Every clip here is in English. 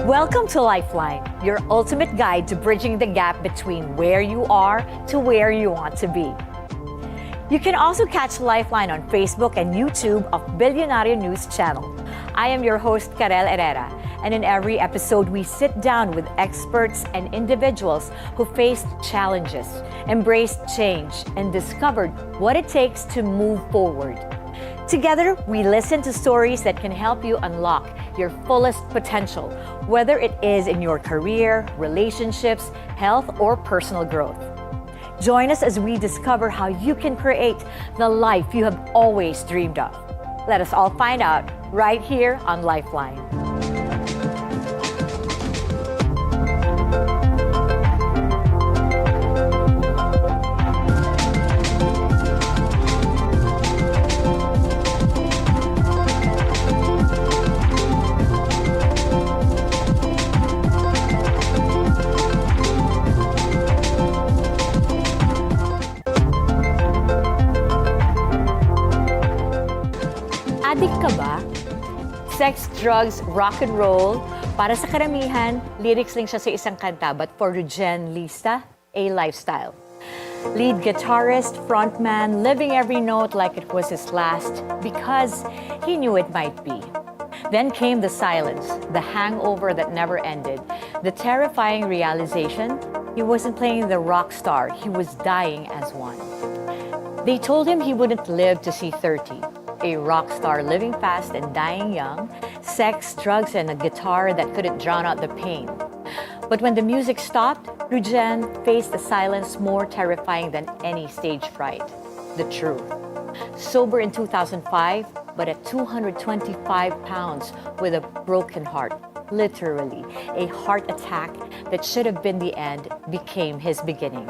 Welcome to Lifeline, your ultimate guide to bridging the gap between where you are to where you want to be. You can also catch Lifeline on Facebook and YouTube of Billionario News Channel. I am your host, Carelle Herrera, and in every episode, we sit down with experts and individuals who faced challenges, embraced change, and discovered what it takes to move forward. Together, we listen to stories that can help you unlock your fullest potential, whether it is in your career, relationships, health, or personal growth. Join us as we discover how you can create the life you have always dreamed of. Let us all find out right here on Lifeline. Addict ka ba? Sex, drugs, rock and roll. Para sa karamihan, lyrics lang siya sa isang kanta, but for Reujen Lista, a lifestyle. Lead guitarist, frontman, living every note like it was his last because he knew it might be. Then came the silence, the hangover that never ended, the terrifying realization he wasn't playing the rock star, he was dying as one. They told him he wouldn't live to see 30. A rock star living fast and dying young, sex, drugs, and a guitar that couldn't drown out the pain. But when the music stopped, Reujen faced a silence more terrifying than any stage fright, the truth. Sober in 2005, but at 225 pounds with a broken heart, literally, a heart attack that should have been the end became his beginning.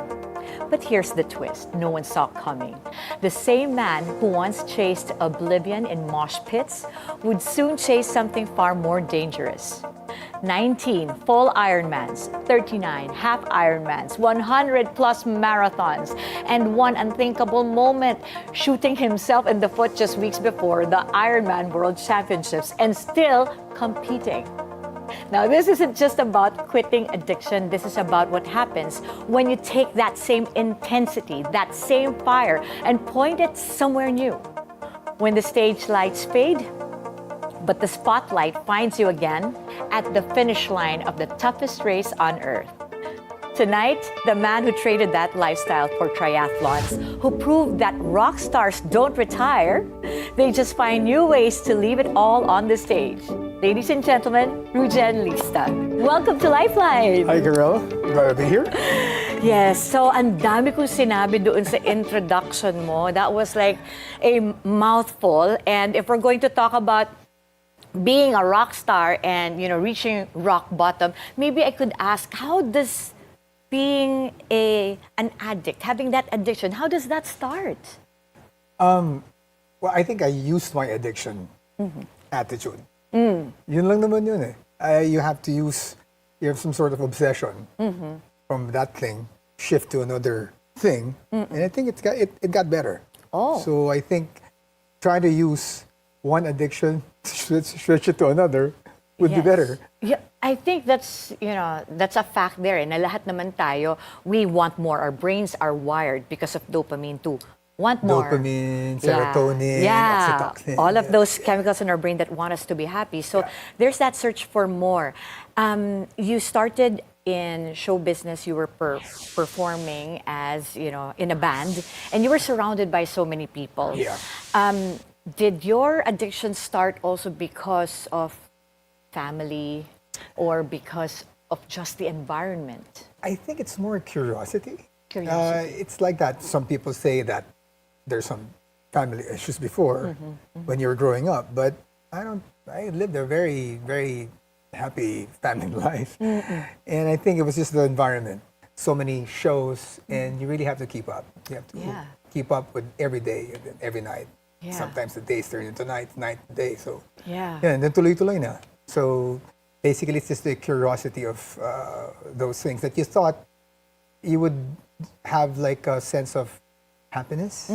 But here's the twist no one saw coming. The same man who once chased oblivion in mosh pits would soon chase something far more dangerous. 19 full Ironmans, 39 half Ironmans, 100 plus marathons, and one unthinkable moment, shooting himself in the foot just weeks before the Ironman World Championships and still competing. Now, this isn't just about quitting addiction. This is about what happens when you take that same intensity, that same fire, and point it somewhere new. When the stage lights fade, but the spotlight finds you again at the finish line of the toughest race on earth. Tonight, the man who traded that lifestyle for triathlons, who proved that rock stars don't retire, they just find new ways to leave it all on the stage. Ladies and gentlemen, Reujen Lista. Welcome to Lifeline! Hi, Carelle. Glad to be here. Yes, so ang dami kong sinabi doon sa introduction mo. That was like a mouthful. And if we're going to talk about being a rock star and, reaching rock bottom, maybe I could ask, how does being an addict, having that addiction, how does that start? Well, I think I used my addiction attitude. Yun lang naman yun eh. You have some sort of obsession from that thing, shift to another thing, and I think it got better. Oh. So I think trying to use one addiction, switch it to another, would be better. Yeah, I think that's a fact there. Na lahat naman tayo, we want more. Our brains are wired because of dopamine to want more. Dopamine, serotonin, oxytocin. All of those chemicals in our brain that want us to be happy. So there's that search for more. You started in show business. You were performing as, in a band, and you were surrounded by so many people. Yeah. Did your addiction start also because of family or because of just the environment? I think it's more curiosity. Curiosity. It's like that. Some people say that there's some family issues before when you were growing up, but I lived a very, very happy family life. And I think it was just the environment. So many shows, and you really have to keep up. You have to keep up with every day, every night. Yeah. Sometimes the days turn into night to day. So and then tuloy-tuloy na. So basically, it's just the curiosity of those things that you thought you would have like a sense of happiness,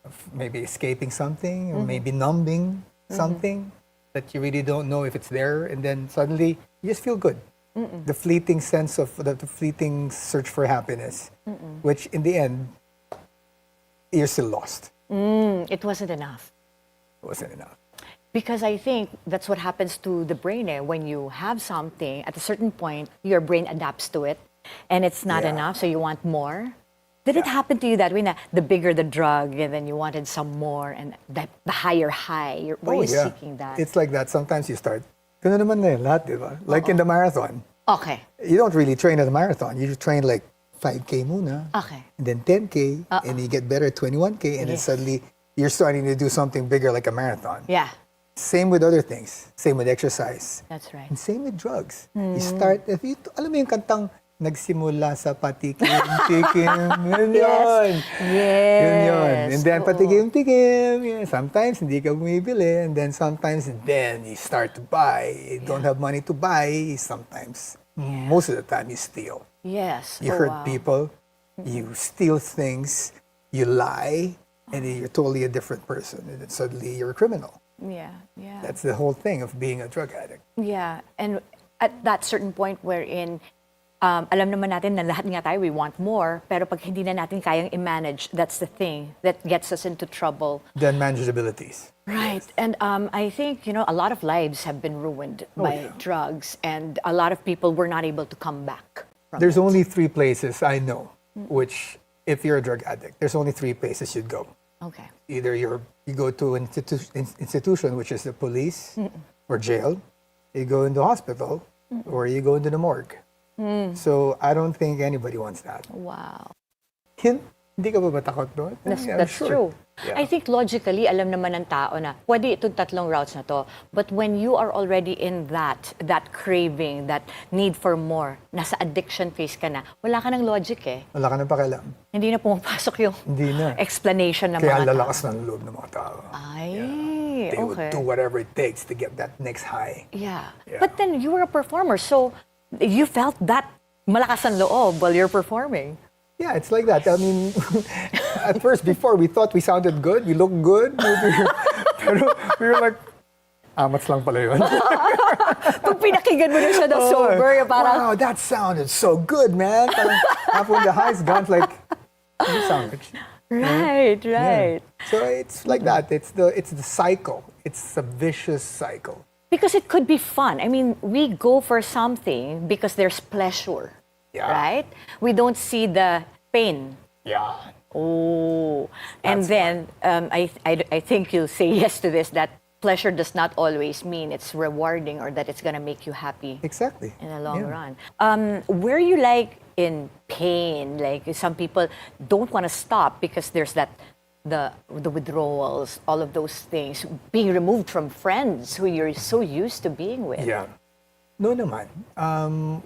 of maybe escaping something, or maybe numbing something. that you really don't know if it's there, and then suddenly you just feel good. The fleeting sense of the fleeting search for happiness, which in the end, you're still lost. It wasn't enough. It wasn't enough. Because I think that's what happens to the brain. When you have something, at a certain point, your brain adapts to it, and it's not Yeah. enough, so you want more. Did it happen to you that way? Na the bigger the drug, and then you wanted some more, and the higher high, were you seeking that? It's like that. Sometimes you start, ganun naman na yun, lahat, di ba? Like in the marathon. Okay. You don't really train at the marathon. You just train like 5K muna. Okay. And then 10K. And you get better at 21K. And then suddenly, you're starting to do something bigger like a marathon. Yeah, Same with other things. Same with exercise. that's right. And same with drugs. You start, alam mo yung kantang, nagsimula sa patikim-tikim. Yun yun. Yes. Yun yun. And then Oo. patikim-tikim. Yeah. Sometimes hindi ka bumibili. And then sometimes then you start to buy. You don't have money to buy. Sometimes, most of the time you steal. Yes. You Oh, hurt wow. people. You steal things. You lie. And then you're totally a different person. And then suddenly you're a criminal. Yeah, yeah. That's the whole thing of being a drug addict. Yeah, and at that certain point wherein alam naman natin na lahat nga tayo, we want more, pero pag hindi na natin kayang i-manage, that's the thing that gets us into trouble. The unmanageabilities. Right, and I think, a lot of lives have been ruined by drugs, and a lot of people were not able to come back from There's it. only 3 places I know, which, if you're a drug addict, there's only 3 places you'd go. Okay. Either you go to an institution, which is the police or jail, you go into hospital, or you go into the morgue. So I don't think anybody wants that. Wow. Hindi ka ba takot doon? Yeah, That's sure. true. Yeah. I think logically, alam naman ng tao na pwede itong 3 routes na to. But when you are already in that craving, that need for more, nasa addiction phase ka na, wala ka ng logic eh. Wala ka nang pakialam. Hindi na pumapasok yung Hindi na. explanation ng Kaya mga ang tao. lalakas ng loob ng mga tao. Ay, They would okay. do whatever it takes to get that next high. Yeah. Yeah. But then you were a performer, so you felt that malakas ang loob while you're performing. Yeah, it's like that. I mean, at first, before, we thought we sounded good, we looked good. Pero we were like, amats lang pala yun. Pag pinakinggan mo na siya na sober, parang, wow, that sounded so good, man. Parang, after the high's gone, it's like, you sound like shit. right. Yeah. So it's like that. It's the cycle. It's a vicious cycle. Because it could be fun. I mean, we go for something because there's pleasure, Yeah. right? We don't see the pain. Yeah. Oh, and That's then I think you'll say yes to this, that pleasure does not always mean it's rewarding or that it's going to make you happy Exactly. in the long Yeah. run. Were you like in pain? Like some people don't want to stop because there's the withdrawals, all of those things, being removed from friends who you're so used to being with. Yeah. No naman.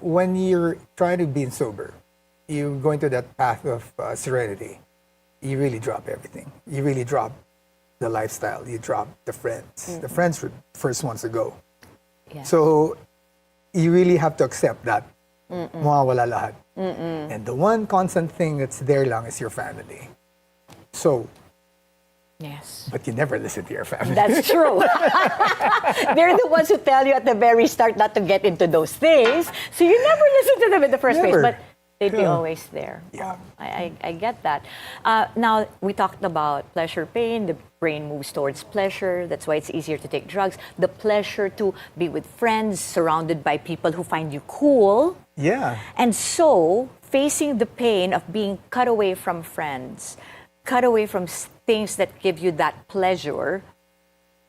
When you're trying to be sober, you're going to that path of serenity, you really drop everything. You really drop the lifestyle. You drop the friends. The friends were the first ones to go. Yeah. So you really have to accept that mawawala lahat. And the one constant thing that's there lang is your family. So, Yes. but you never listen to your family. That's true. They're the ones who tell you at the very start not to get into those things. So you never listen to them in the first place. Never. But they'd be Yeah. always there. Yeah. I get that. Now, we talked about pleasure, pain. The brain moves towards pleasure. That's why it's easier to take drugs. The pleasure to be with friends, surrounded by people who find you cool. Yeah. And so, facing the pain of being cut away from friends, cut away from things that give you that pleasure,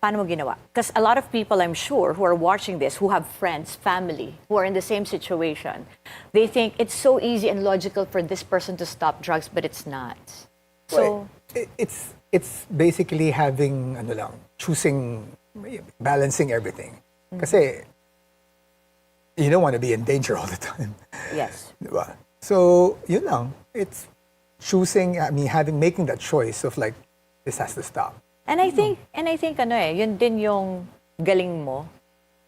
paano mo ginawa? Because a lot of people, I'm sure, who are watching this, who have friends, family, who are in the same situation, they think it's so easy and logical for this person to stop drugs, but it's not. So, It's basically having choosing, balancing everything. Kasi you don't want to be in danger all the time. yes. Diba? So, yun lang. It's choosing, making that choice of like, this has to stop. And I think yun din yung galing mo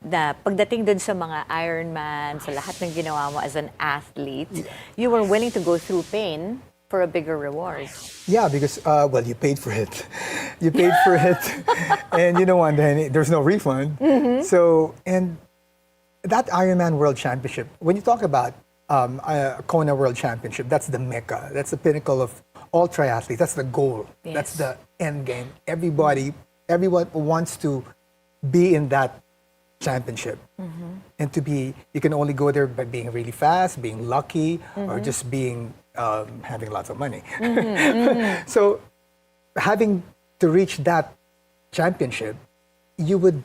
na pagdating dun sa mga Ironman, sa lahat ng ginawa mo as an athlete, you were willing to go through pain for a bigger reward. Yeah, because well, you paid for it. You paid for it, and you don't want any. There's no refund. So, and that Ironman World Championship, when you talk about Kona World Championship, that's the mecca. That's the pinnacle of all triathletes. That's the goal. Yes. That's the end game. Everyone wants to be in that championship, and to be. You can only go there by being really fast, being lucky, or just being having lots of money. So, having to reach that championship, you would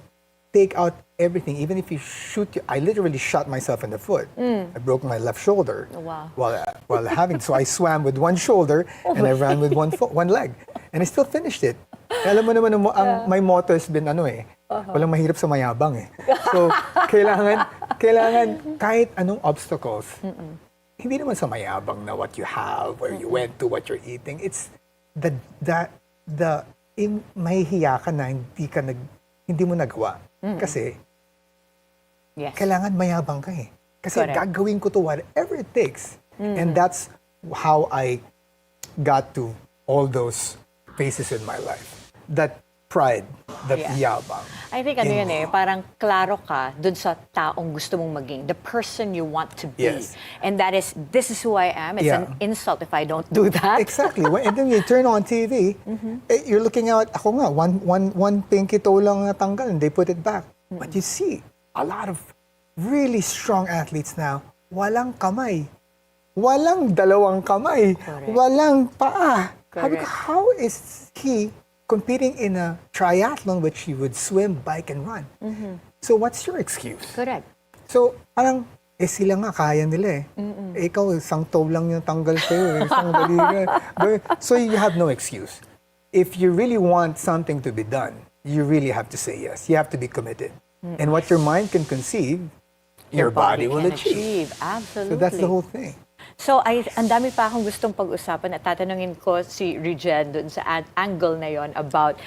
take out everything. Even if you shoot, I literally shot myself in the foot. I broke my left shoulder. Oh, wow. While having, so I swam with one shoulder and I ran with one leg, and I still finished it. Alam mo naman, my motto has been walang mahirap sa mayabang eh. So kailangan kahit anong obstacles. Hindi naman sa mayabang na what you have, where you went to, what you're eating. It's mahihiya ka na hindi mo nagawa. Kasi, Yes. kailangan mayabang ka eh. Kasi Correct. gagawin ko to whatever it takes. And that's how I got to all those phases in my life. That pride, that yabang. I think parang klaro ka dun sa taong gusto mong maging, the person you want to be. Yes. And that is, this is who I am. It's an insult if I don't do that. Exactly. And then you turn on TV, you're looking out, ako nga, one pinky toe lang natanggal and they put it back. But you see, a lot of really strong athletes now, walang kamay. Walang dalawang kamay. Correct. Walang paa. Correct. How is he competing in a triathlon which he would swim, bike, and run? So what's your excuse? Correct. So, parang, sila nga, kaya nila eh. Ikaw, isang toe lang yung tanggal sa'yo, isang baligan. So, you have no excuse. If you really want something to be done, you really have to say yes. You have to be committed. And what your mind can conceive, your body will can achieve. Absolutely. So, that's the whole thing. So, ang dami pa akong gustong pag-usapan at tatanungin ko si Reujen dun sa angle na yon about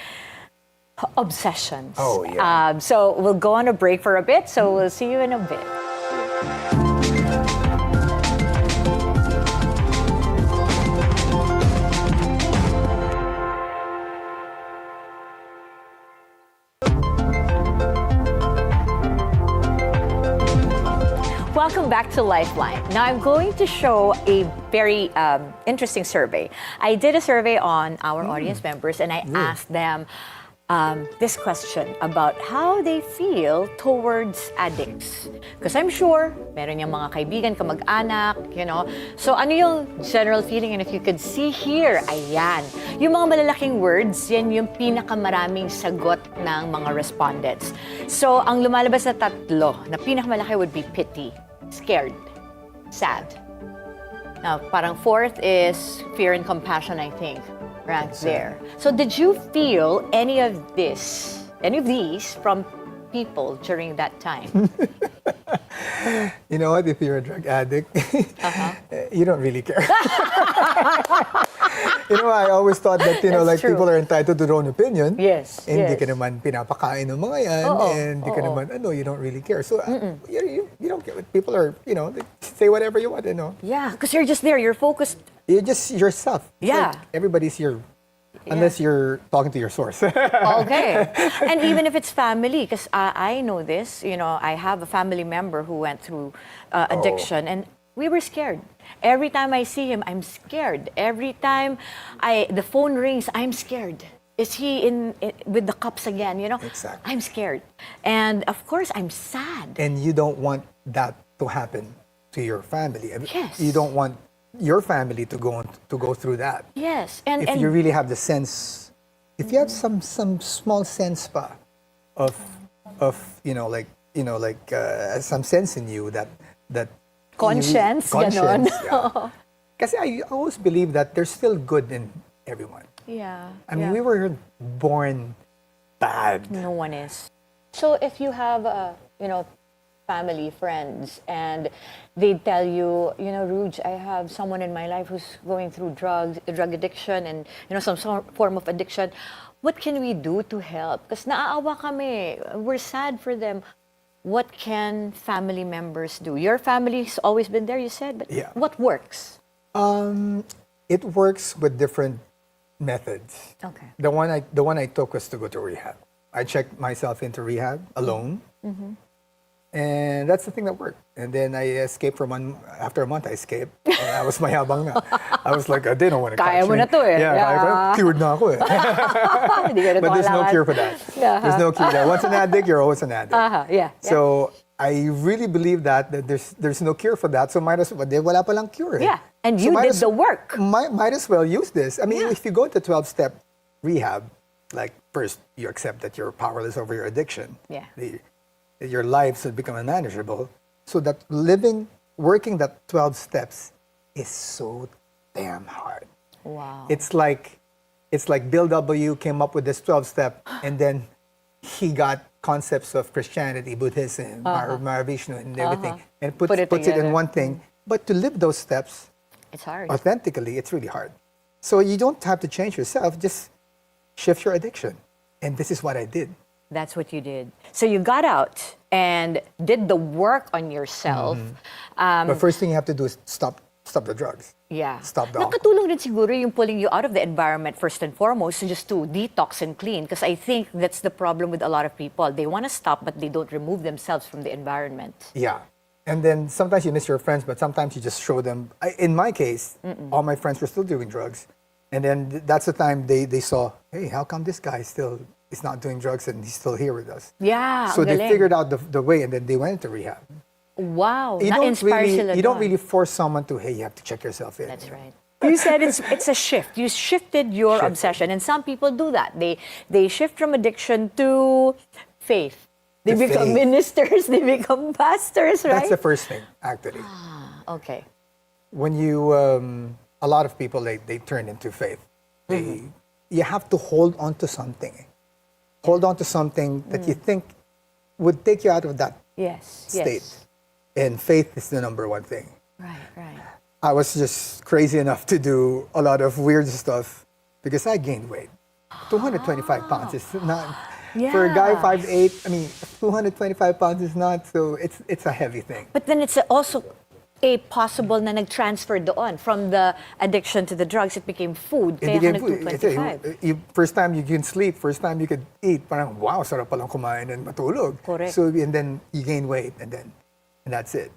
obsessions. Oh, yeah. So, we'll go on a break for a bit. So, we'll see you in a bit. Welcome back to Lifeline. Now, I'm going to show a very interesting survey. I did a survey on our audience members and I asked them this question about how they feel towards addicts. Because I'm sure, meron yung mga kaibigan, kamag-anak, you know. So, ano yung general feeling? And if you could see here, ayan. Yung mga malalaking words, yan yung pinakamaraming sagot ng mga respondents. So, ang lumalabas na tatlo, na pinakamalaki would be pity, scared, sad. Now, parang fourth is fear and compassion, I think, ranked there. So, did you feel any of these from people during that time? You know what? If you're a drug addict, you don't really care. You know, I always thought that, That's like true. people are entitled to their own opinion. Yes, Hindi yes. ka naman pinapakain ng mga yan. And hindi ka naman, you don't really care. So, you don't care. People are, they say whatever you want, Yeah, because you're just there. You're focused. You're just yourself. It's Yeah. like everybody's your, unless you're talking to your source. Okay. And even if it's family, because I know this, I have a family member who went through addiction and we were scared. Every time I see him, I'm scared. Every time the phone rings, I'm scared. Is he in with the cops again, Exactly. I'm scared. And of course, I'm sad. And you don't want that to happen to your family. Yes. You don't want your family to go through that. Yes. And If you really have the sense, if you have some small sense pa of some sense in you that Conscience, ganon. Yeah. Kasi I always believe that there's still good in everyone. yeah. I mean, we were born bad. No one is. So if you have, family, friends, and they tell you, Rouge, I have someone in my life who's going through drug addiction and, some form of addiction. What can we do to help? Because naaawa kami. We're sad for them. What can family members do? Your family's always been there, you said, but Yeah. what works? It works with different methods. Okay. The one I took was to go to rehab. I checked myself into rehab alone, and that's the thing that worked. And then I escaped after a month. I escaped. And I was mayabang na. I was like, they don't want to catch me. Kaya mo na to eh. Yeah, kaya ko na. Cured na ako eh. Hindi ka na But there's no kailangan. cure for that. There's no cure for that. Once an addict, you're always an addict. Yeah. So I really believe that there's no cure for that. So might as well, wala palang cure. Eh. Yeah, and So you might did as- the work. Might as well use this. I mean, Yeah. if you go to 12-step rehab, like first you accept that you're powerless over your addiction. Yeah. Your life should become unmanageable. So that working that 12 steps is so damn hard. Wow. It's like Bill W. came up with this 12-step, and then he got concepts of Christianity, Buddhism, Mahavishnu, and everything, and puts it together. in one thing. But to live those steps It's hard. authentically, it's really hard. So you don't have to change yourself, just shift your addiction. And this is what I did. That's what you did. So you got out and did the work on yourself. But first thing you have to do is stop the drugs. Yeah. Stop the alcohol. Nakatulong din siguro yung pulling you out of the environment first and foremost, just to detox and clean. Because I think that's the problem with a lot of people. They want to stop, but they don't remove themselves from the environment. Yeah. And then sometimes you miss your friends, but sometimes you just show them. In my case, all my friends were still doing drugs. And then that's the time they saw, hey, how come this guy is not doing drugs and he's still here with us? Yeah, So ang they galing. figured out the way, and then they went into rehab. Wow. You Na-inspire sila don't doon. really force someone to, hey, you have to check yourself in. That's right. You said it's a shift. You shifted your Shifted. obsession, and some people do that. They shift from addiction to faith. They To become faith. ministers. They become pastors, right? That's the first thing, actually. Okay. When you, a lot of people, they turn into faith. You have to hold on to something. Hold on to something that you think would take you out of that Yes. state. Yes. And faith is the number one thing. Right. Right. I was just crazy enough to do a lot of weird stuff because I gained weight. 225 pounds is not, for a guy Yeah. 5'8", I mean, 225 pounds is not, so it's a heavy thing. But then it's also a possible na nag-transfer doon from the addiction to the drugs. It became food. It Kaya became ka food. nag-225. First time you can sleep, first time you could eat, parang wow, sarap palang kumain and matulog. Correct. So, and then you gain weight, and that's it.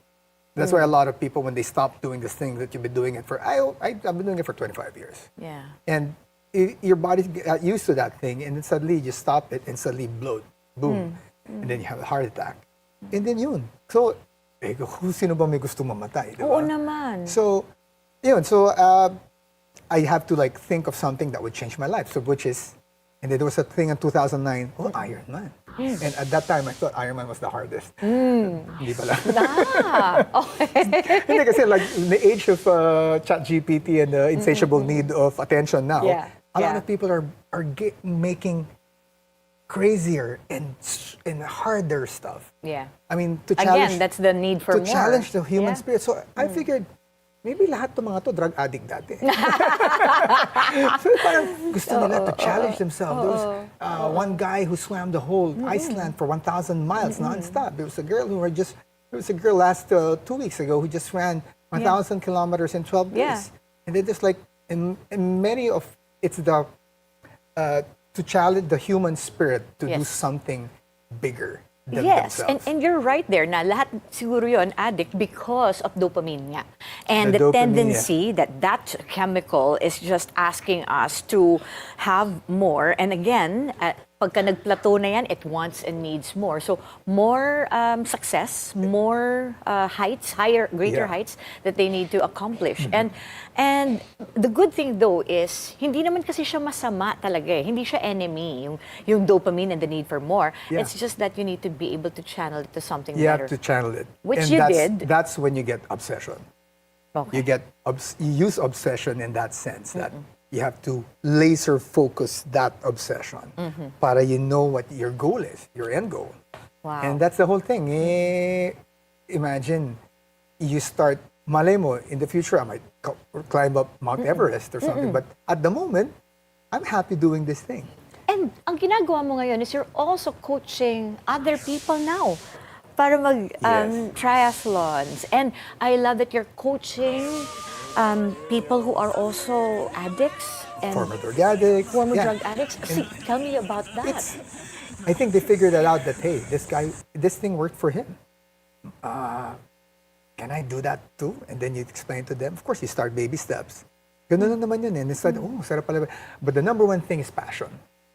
That's why a lot of people, when they stop doing this thing that you've been doing it for, I've been doing it for 25 years. Yeah. And your body got used to that thing, and then suddenly you just stop it, and suddenly bloat, boom, and then you have a heart attack. And then yun. So, kung sino ba may gusto mamatay, di ba? Oo naman. So, yun. So, I have to like think of something that would change my life. So, which is, and then there was a thing in 2009, Ironman. And at that time, I thought Ironman was the hardest. Hindi pala. Okay. Hindi kasi like in the age of ChatGPT and the insatiable need of attention now, Yeah, a lot yeah. of people are making crazier and harder stuff. Yeah. I mean, to challenge, Again, that's the need for to more. challenge the human Yeah. spirit. So I figured, maybe lahat ng mga to drug addict dati. So parang gusto nila to challenge themselves. There was one guy who swam the whole Iceland for 1,000 miles nonstop. There was a girl last 2 weeks ago who just ran 1,000 kilometers in 12 days. Yeah. And they're just like, in many of, it's the, to challenge the human spirit to do Yes. something bigger than Yes, themselves. and you're right there na lahat siguro yon addict because of dopamine nga. And The the, dopamine, tendency that chemical is just asking us to have more. And again, pagka nagplateau na yan, it wants and needs more. So more success, more heights, greater Yeah. heights that they need to accomplish. And the good thing though is, hindi naman kasi siya masama talaga eh. Hindi siya enemy, yung dopamine and the need for more. Yeah. It's just that you need to be able to channel it to something You better. have to channel it. Which And you that's, did. That's when you get obsession. Okay. You use obsession in that sense that you have to laser focus that obsession para you know what your goal is, your end goal. Wow. And that's the whole thing. Imagine you start, malay mo, in the future I might climb up Mount Everest or something. But at the moment, I'm happy doing this thing. And ang ginagawa mo ngayon is you're also coaching other people now para mag Yes. triathlons. And I love that you're coaching people who are also addicts and Former drug addicts. former yeah. drug addicts. See, tell me about that. It's, I think they figured that out that, hey, this thing worked for him. Can I do that too? And then you explain to them. Of course, you start baby steps. Ganun lang naman yun eh. And it's like, oh, sarap pala. But the number one thing is passion.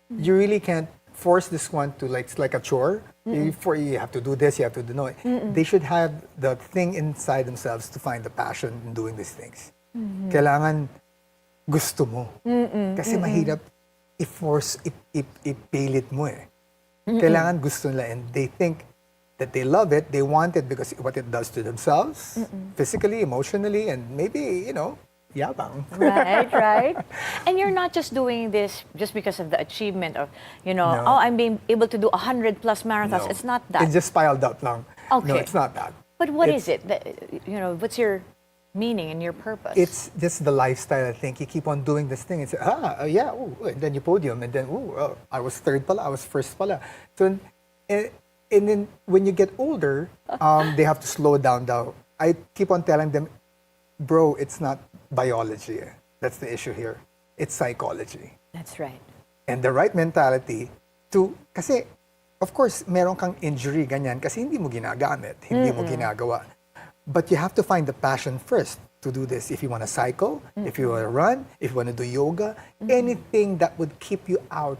You really can't force this one to like, it's like a chore. You have to do this, you have to do no. They should have the thing inside themselves to find the passion in doing these things. Kailangan gusto mo. Kasi mahirap i-force, ipilit mo eh. Kailangan gusto nila and they think that they love it, they want it because what it does to themselves, physically, emotionally, and maybe, yabang. Right. And you're not just doing this just because of the achievement of, No. I'm being able to do 100 plus marathons. No. It's not that. It's just piled up lang. No, Okay. it's not that. But what It's- is it? What's your meaning and your purpose? It's just the lifestyle, I think. You keep on doing this thing. It's, and then you podium, and then, I was third pala, I was first pala. So, and then when you get older, they have to slow down now. I keep on telling them, bro, it's not biology. That's the issue here. It's psychology. That's right. And the right mentality to, kasi, of course, meron kang injury, ganyan, kasi hindi mo ginagamit, hindi mo ginagawa. But you have to find the passion first to do this. If you want to cycle, if you want to run, if you want to do yoga, anything that would keep you out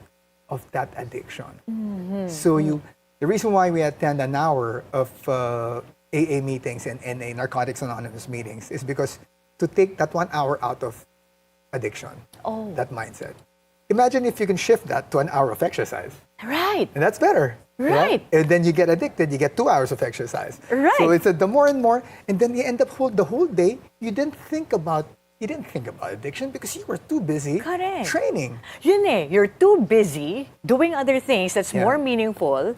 of that addiction. So the reason why we attend an hour of AA meetings and NA, Narcotics Anonymous meetings, is because to take that 1 hour out of addiction, that mindset. Imagine if you can shift that to an hour of exercise. Right. And that's better. Right. And then you get addicted, you get 2 hours of exercise. Right. So it's the more and more, and then you end up the whole day, you didn't think about addiction because you were too busy Correct. training. Yun eh, you're too busy doing other things that's Yeah. more meaningful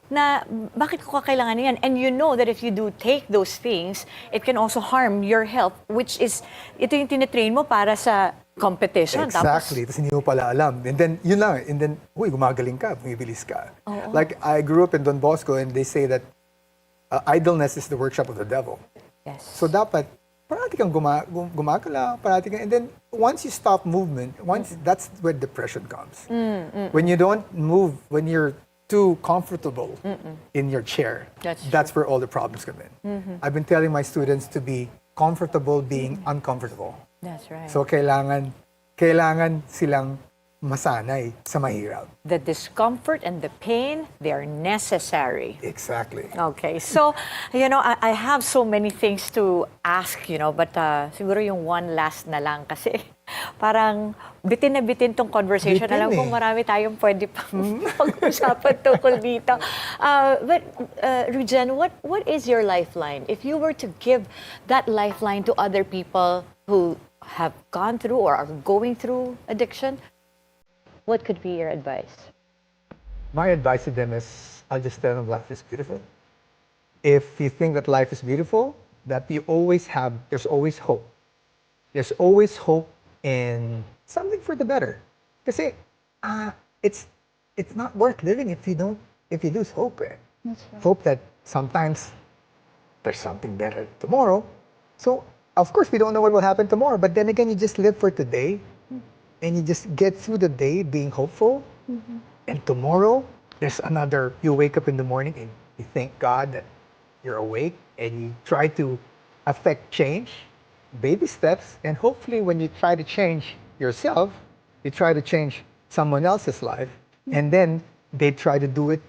na bakit ko kailangan yan? And you know that if you do take those things, it can also harm your health, which is, ito yung tinitrain mo para sa competition. Exactly. Tapos hindi mo pala alam. And then, yun lang. And then, gumagaling ka, bumibilis ka. Like, I grew up in Don Bosco and they say that idleness is the workshop of the devil. Yes. So dapat, parati kang gumagala, parati kang, and then once you stop movement, that's where depression comes. When you don't move, when you're too comfortable in your chair, that's where all the problems come in. I've been telling my students to be comfortable being uncomfortable. That's right. So kailangan silang masanay sa mahirap. The discomfort and the pain, they are necessary. Exactly. Okay, so, I have so many things to ask, but siguro yung one last na lang kasi parang bitin na bitin tong conversation. Bitin Alam eh. kong marami tayong pwede pang pag-usapan tungkol dito. But, Reujen, what is your lifeline? If you were to give that lifeline to other people who have gone through or are going through addiction, what could be your advice? My advice to them is, I'll just tell them life is beautiful. If you think that life is beautiful, that there's always hope. There's always hope in something for the better. Kasi, it's not worth living if you lose hope. Eh. Hope that sometimes there's something better tomorrow. So, of course, we don't know what will happen tomorrow, but then again, you just live for today. And you just get through the day being hopeful. And tomorrow, you wake up in the morning and you thank God that you're awake and you try to affect change, baby steps. And hopefully when you try to change yourself, you try to change someone else's life. And then they try to do it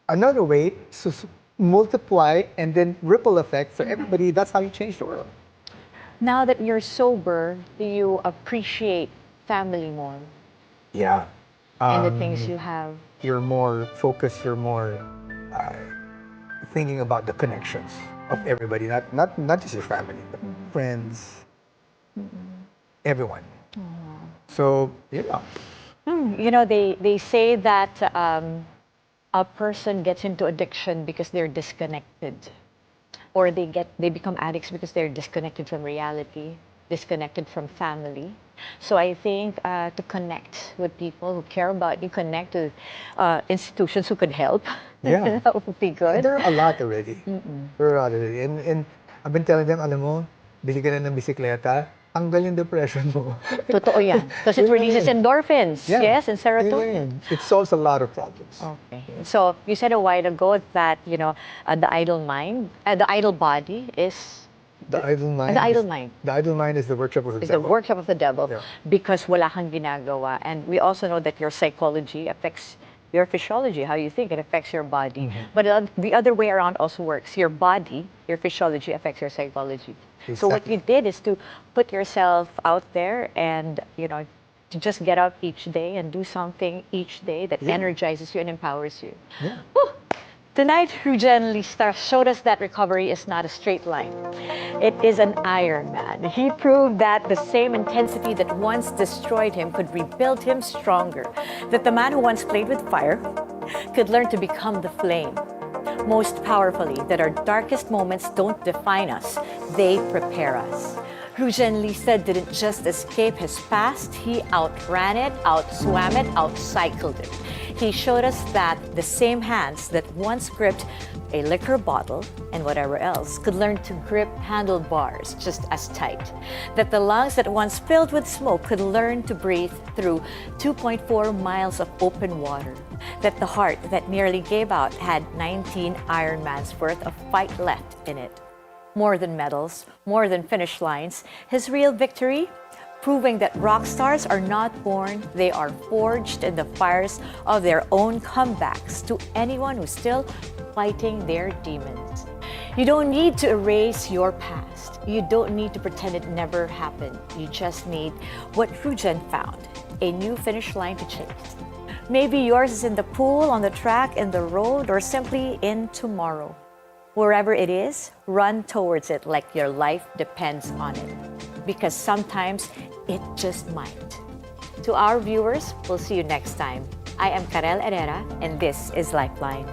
another way, so multiply and then ripple effect. So everybody, that's how you change the world. Now that you're sober, do you appreciate family more Yeah. and the things you have? You're more focused, you're more thinking about the connections of everybody, not just your family, but friends, everyone. So, They say that a person gets into addiction because they're disconnected, or they become addicts because they're disconnected from reality, disconnected from family. So I think to connect with people who care about you, connect to institutions who could help. Yeah. That would be good. there are a lot already. There are a lot already. And I've been telling them, alam mo, bili ka na ng bisikleta. tanggal yung depression mo. Totoo yan. Because it Yun lang releases yun. endorphins, Yeah. yes, and Yun lang serotonin. yun. It solves a lot of problems. Okay. So you said a while ago that, the idle mind, the idle body is The idle mind. the idle mind. The idle mind is the workshop of the is the devil. workshop of the devil Yeah. because wala kang ginagawa. And we also know that your psychology affects your physiology, how you think, it affects your body. But the other way around also works. Your body, your physiology affects your psychology. So what you did is to put yourself out there and, to just get up each day and do something each day that energizes you and empowers you. Yeah. Whew. Tonight, Reujen Lista showed us that recovery is not a straight line. It is an Ironman. He proved that the same intensity that once destroyed him could rebuild him stronger. That the man who once played with fire could learn to become the flame. Most powerfully, that our darkest moments don't define us, they prepare us. Reujen Lista didn't just escape his past, he outran it, outswam it, outcycled it. He showed us that the same hands that once gripped a liquor bottle and whatever else could learn to grip handlebars just as tight. That the lungs that once filled with smoke could learn to breathe through 2.4 miles of open water. That the heart that nearly gave out had 19 Ironmans worth of fight left in it. More than medals, more than finish lines, his real victory, proving that rock stars are not born, they are forged in the fires of their own comebacks to anyone who's still fighting their demons. You don't need to erase your past. You don't need to pretend it never happened. You just need what Reujen found, a new finish line to chase. Maybe yours is in the pool, on the track, in the road, or simply in tomorrow. Wherever it is, run towards it like your life depends on it. Because sometimes it just might. To our viewers, we'll see you next time. I am Carelle Herrera, and this is Lifeline.